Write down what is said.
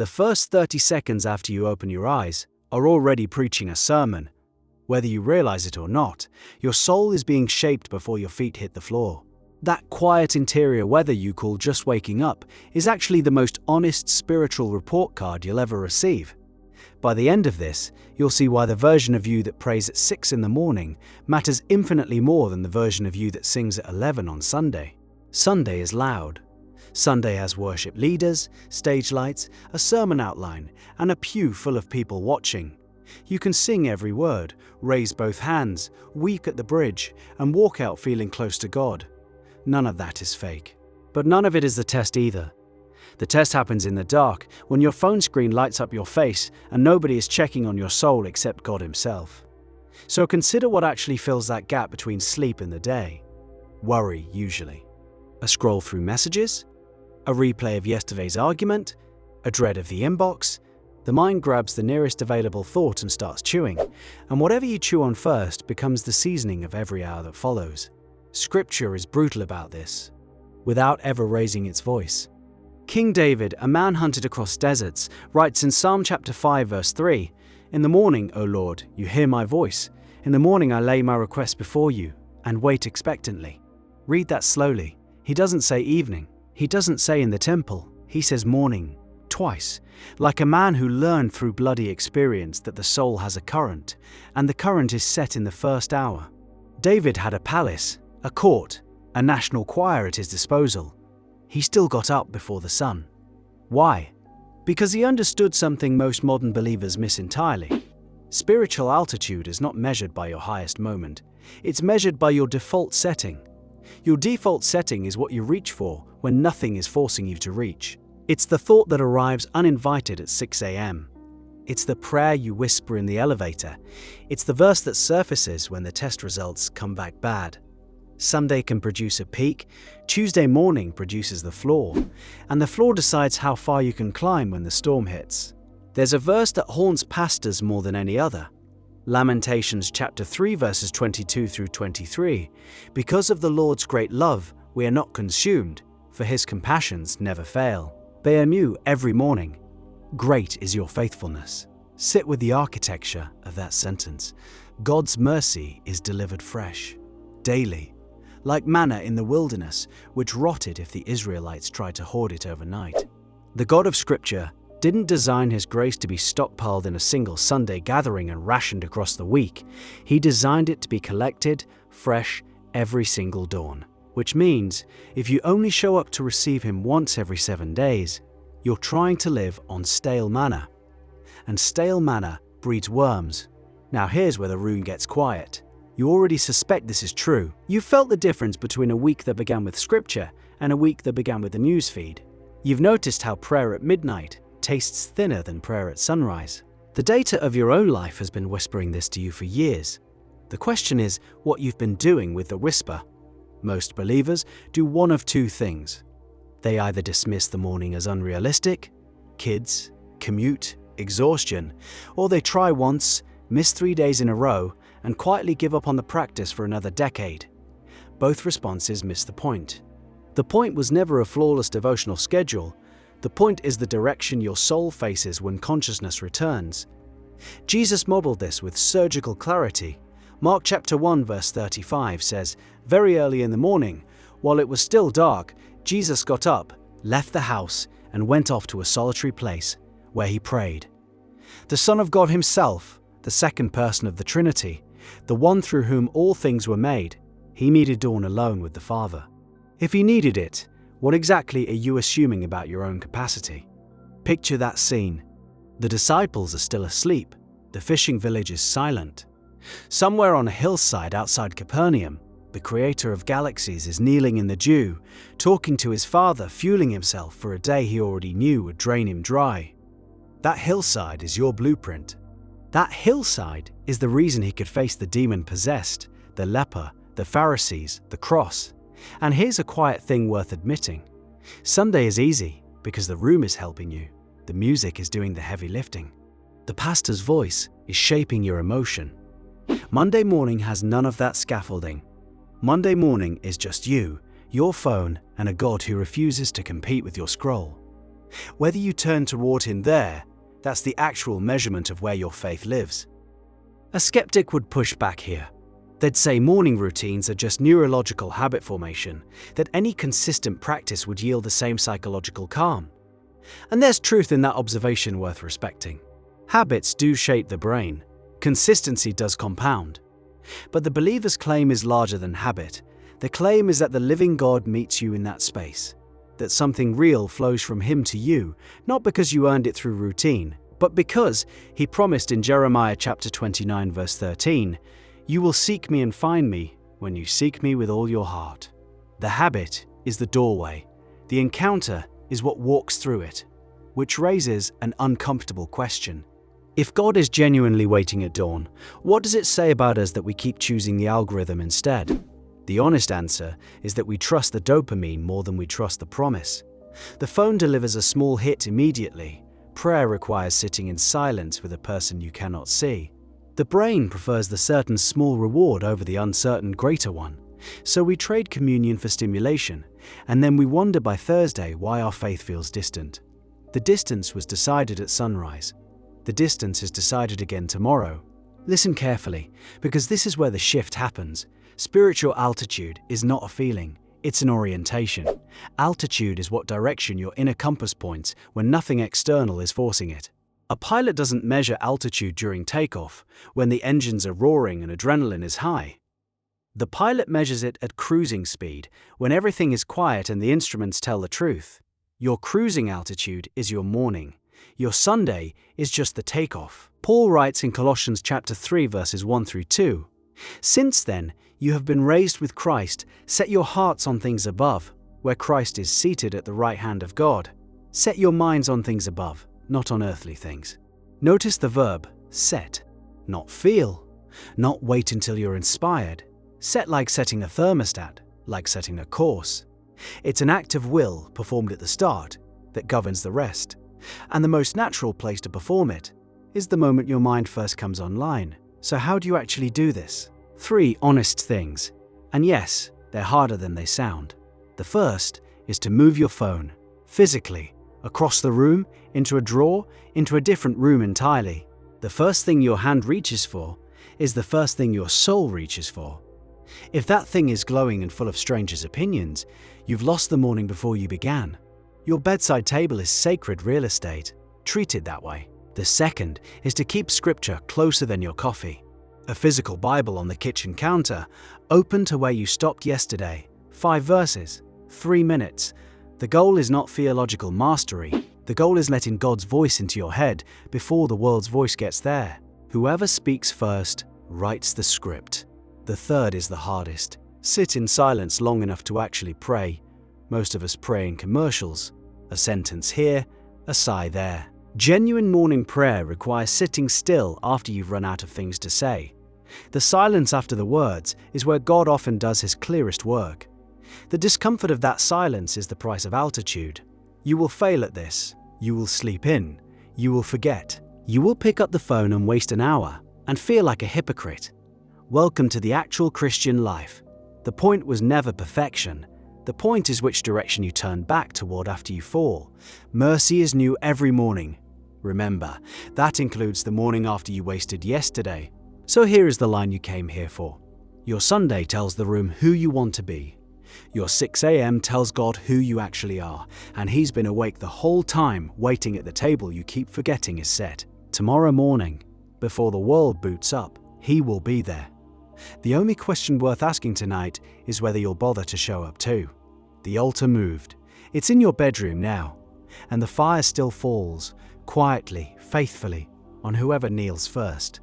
The first 30 seconds after you open your eyes are already preaching a sermon. Whether you realize it or not, your soul is being shaped before your feet hit the floor. That quiet interior weather you call just waking up is actually the most honest spiritual report card you'll ever receive. By the end of this, you'll see why the version of you that prays at 6 in the morning matters infinitely more than the version of you that sings at 11 on Sunday. Sunday is loud. Sunday has worship leaders, stage lights, a sermon outline, and a pew full of people watching. You can sing every word, raise both hands, weep at the bridge, and walk out feeling close to God. None of that is fake. But none of it is the test either. The test happens in the dark, when your phone screen lights up your face and nobody is checking on your soul except God Himself. So consider what actually fills that gap between sleep and the day. Worry, usually. A scroll through messages? A replay of yesterday's argument? A dread of the inbox? The mind grabs the nearest available thought and starts chewing, and whatever you chew on first becomes the seasoning of every hour that follows. Scripture is brutal about this, without ever raising its voice. King David, a man hunted across deserts, writes in Psalm chapter 5 verse 3, "In the morning, O Lord, you hear my voice. In the morning I lay my request before you, and wait expectantly." Read that slowly. He doesn't say evening. He doesn't say in the temple. He says morning, twice, like a man who learned through bloody experience that the soul has a current, and the current is set in the first hour. David had a palace, a court, a national choir at his disposal. He still got up before the sun. Why? Because he understood something most modern believers miss entirely. Spiritual altitude is not measured by your highest moment. It's measured by your default setting. Your default setting is what you reach for when nothing is forcing you to reach. It's the thought that arrives uninvited at 6 a.m. It's the prayer you whisper in the elevator. It's the verse that surfaces when the test results come back bad. Sunday can produce a peak, Tuesday morning produces the floor, and the floor decides how far you can climb when the storm hits. There's a verse that haunts pastors more than any other. Lamentations chapter 3 verses 22 through 23. "Because of the Lord's great love, we are not consumed, for His compassions never fail. They are new every morning. Great is your faithfulness." Sit with the architecture of that sentence. God's mercy is delivered fresh, daily, like manna in the wilderness, which rotted if the Israelites tried to hoard it overnight. The God of Scripture didn't design His grace to be stockpiled in a single Sunday gathering and rationed across the week. He designed it to be collected, fresh, every single dawn. Which means, if you only show up to receive Him once every 7 days, you're trying to live on stale manna. And stale manna breeds worms. Now here's where the room gets quiet. You already suspect this is true. You've felt the difference between a week that began with Scripture and a week that began with the newsfeed. You've noticed how prayer at midnight tastes thinner than prayer at sunrise. The data of your own life has been whispering this to you for years. The question is what you've been doing with the whisper. Most believers do one of two things. They either dismiss the morning as unrealistic, kids, commute, exhaustion, or they try once, miss 3 days in a row, and quietly give up on the practice for another decade. Both responses miss the point. The point was never a flawless devotional schedule. The point is the direction your soul faces when consciousness returns. Jesus modeled this with surgical clarity. Mark chapter 1 verse 35 says, "Very early in the morning, while it was still dark, Jesus got up, left the house, and went off to a solitary place, where He prayed." The Son of God Himself, the second person of the Trinity, the one through whom all things were made, He needed dawn alone with the Father. If He needed it, what exactly are you assuming about your own capacity? Picture that scene. The disciples are still asleep. The fishing village is silent. Somewhere on a hillside outside Capernaum, the creator of galaxies is kneeling in the dew, talking to His Father, fueling Himself for a day He already knew would drain Him dry. That hillside is your blueprint. That hillside is the reason He could face the demon-possessed, the leper, the Pharisees, the cross. And here's a quiet thing worth admitting. Sunday is easy because the room is helping you. The music is doing the heavy lifting. The pastor's voice is shaping your emotion. Monday morning has none of that scaffolding. Monday morning is just you, your phone, and a God who refuses to compete with your scroll. Whether you turn toward Him there, that's the actual measurement of where your faith lives. A skeptic would push back here. They'd say morning routines are just neurological habit formation, that any consistent practice would yield the same psychological calm. And there's truth in that observation worth respecting. Habits do shape the brain. Consistency does compound. But the believer's claim is larger than habit. The claim is that the living God meets you in that space, that something real flows from Him to you, not because you earned it through routine, but because He promised in Jeremiah chapter 29 verse 13, "You will seek me and find me when you seek me with all your heart." The habit is the doorway. The encounter is what walks through it, which raises an uncomfortable question. If God is genuinely waiting at dawn, what does it say about us that we keep choosing the algorithm instead? The honest answer is that we trust the dopamine more than we trust the promise. The phone delivers a small hit immediately. Prayer requires sitting in silence with a person you cannot see. The brain prefers the certain small reward over the uncertain greater one. So we trade communion for stimulation, and then we wonder by Thursday why our faith feels distant. The distance was decided at sunrise. The distance is decided again tomorrow. Listen carefully, because this is where the shift happens. Spiritual altitude is not a feeling, it's an orientation. Altitude is what direction your inner compass points when nothing external is forcing it. A pilot doesn't measure altitude during takeoff, when the engines are roaring and adrenaline is high. The pilot measures it at cruising speed, when everything is quiet and the instruments tell the truth. Your cruising altitude is your morning. Your Sunday is just the takeoff. Paul writes in Colossians chapter 3 verses 1 through 2, "Since then, you have been raised with Christ. Set your hearts on things above, where Christ is seated at the right hand of God. Set your minds on things above, not on earthly things." Notice the verb, set, not feel, not wait until you're inspired. Set like setting a thermostat, like setting a course. It's an act of will performed at the start that governs the rest. And the most natural place to perform it is the moment your mind first comes online. So how do you actually do this? 3 honest things. And yes, they're harder than they sound. The first is to move your phone, physically, across the room, into a drawer, into a different room entirely. The first thing your hand reaches for is the first thing your soul reaches for. If that thing is glowing and full of strangers' opinions, you've lost the morning before you began. Your bedside table is sacred real estate. Treat it that way. The second is to keep scripture closer than your coffee. A physical Bible on the kitchen counter, open to where you stopped yesterday. 5 verses, 3 minutes. The goal is not theological mastery. The goal is letting God's voice into your head before the world's voice gets there. Whoever speaks first writes the script. The third is the hardest. Sit in silence long enough to actually pray. Most of us pray in commercials. A sentence here, a sigh there. Genuine morning prayer requires sitting still after you've run out of things to say. The silence after the words is where God often does His clearest work. The discomfort of that silence is the price of altitude. You will fail at this. You will sleep in. You will forget. You will pick up the phone and waste an hour and feel like a hypocrite. Welcome to the actual Christian life. The point was never perfection. The point is which direction you turn back toward after you fall. Mercy is new every morning. Remember, that includes the morning after you wasted yesterday. So here is the line you came here for. Your Sunday tells the room who you want to be. Your 6 a.m. tells God who you actually are, and He's been awake the whole time waiting at the table you keep forgetting is set. Tomorrow morning, before the world boots up, He will be there. The only question worth asking tonight is whether you'll bother to show up too. The altar moved. It's in your bedroom now, and the fire still falls, quietly, faithfully, on whoever kneels first.